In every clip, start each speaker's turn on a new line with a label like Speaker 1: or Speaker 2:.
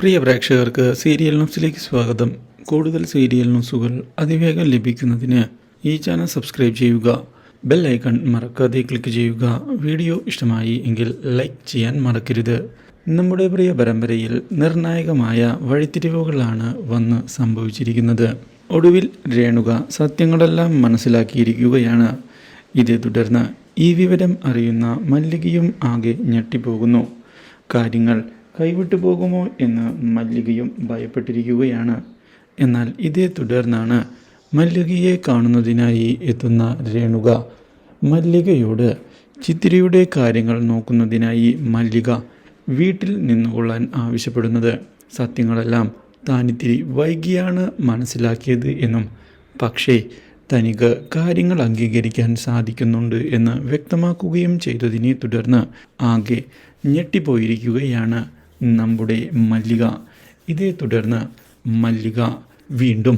Speaker 1: പ്രിയ പ്രേക്ഷകർക്ക് സീരിയൽ ന്യൂസിലേക്ക് സ്വാഗതം. കൂടുതൽ സീരിയൽ ന്യൂസുകൾ അതിവേഗം ലഭിക്കുന്നതിന് ഈ ചാനൽ സബ്സ്ക്രൈബ് ചെയ്യുക. ബെൽ ഐക്കൺ മറക്കാതെ ക്ലിക്ക് ചെയ്യുക. വീഡിയോ ഇഷ്ടമായി എങ്കിൽ ലൈക്ക് ചെയ്യാൻ മറക്കരുത്. നമ്മുടെ പ്രിയ പരമ്പരയിൽ നിർണായകമായ വഴിത്തിരിവുകളാണ് വന്ന് സംഭവിച്ചിരിക്കുന്നത്. ഒടുവിൽ രേണുക സത്യങ്ങളെല്ലാം മനസ്സിലാക്കിയിരിക്കുകയാണ്. ഇതേ തുടർന്ന് ഈ വിവരം അറിയുന്ന മല്ലികയും ആകെ ഞെട്ടിപ്പോകുന്നു. കാര്യങ്ങൾ കൈവിട്ടു പോകുമോ എന്ന് മല്ലികയും ഭയപ്പെട്ടിരിക്കുകയാണ്. എന്നാൽ ഇതേ തുടർന്നാണ് മല്ലികയെ കാണുന്നതിനായി എത്തുന്ന രേണുക മല്ലികയോട് ചിത്തിരിയുടെ കാര്യങ്ങൾ നോക്കുന്നതിനായി മല്ലിക വീട്ടിൽ നിന്നുകൊള്ളാൻ ആവശ്യപ്പെടുന്നത്. സത്യങ്ങളെല്ലാം താനിത്തിരി വൈകിയാണ് മനസ്സിലാക്കിയത് എന്നും പക്ഷേ തനിക്ക് കാര്യങ്ങൾ അംഗീകരിക്കാൻ സാധിക്കുന്നുണ്ട് എന്ന് വ്യക്തമാക്കുകയും ചെയ്തതിനെ തുടർന്ന് ആകെ ഞെട്ടിപ്പോയിരിക്കുകയാണ് നമ്മുടെ മല്ലിക. ഇതേ തുടർന്ന് മല്ലിക വീണ്ടും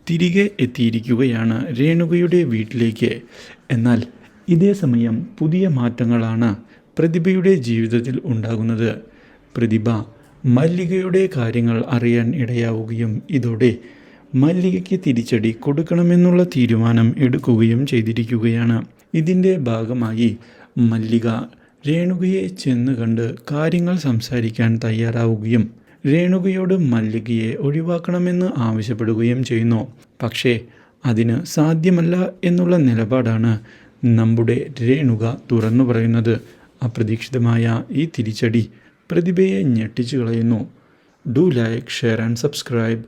Speaker 1: തിരികെ എത്തിയിരിക്കുകയാണ് രേണുകയുടെ വീട്ടിലേക്ക്. എന്നാൽ ഇതേ സമയം പുതിയ മാറ്റങ്ങളാണ് പ്രതിഭയുടെ ജീവിതത്തിൽ ഉണ്ടാകുന്നത്. പ്രതിഭ മല്ലികയുടെ കാര്യങ്ങൾ അറിയാൻ ഇടയാവുകയും ഇതോടെ മല്ലികയ്ക്ക് തിരിച്ചടി കൊടുക്കണമെന്നുള്ള തീരുമാനം എടുക്കുകയും ചെയ്തിരിക്കുകയാണ്. ഇതിൻ്റെ ഭാഗമായി മല്ലിക രേണുകയെ ചെന്ന് കണ്ട് കാര്യങ്ങൾ സംസാരിക്കാൻ തയ്യാറാവുകയും രേണുകയോട് മല്ലികയെ ഒഴിവാക്കണമെന്ന് ആവശ്യപ്പെടുകയും ചെയ്യുന്നു. പക്ഷേ അതിന് സാധ്യമല്ല എന്നുള്ള നിലപാടാണ് നമ്മുടെ രേണുക തുറന്നു പറയുന്നത്. അപ്രതീക്ഷിതമായ ഈ തിരിച്ചടി പ്രതിഭയെ ഞെട്ടിച്ചു കളയുന്നു. Do like, share and subscribe.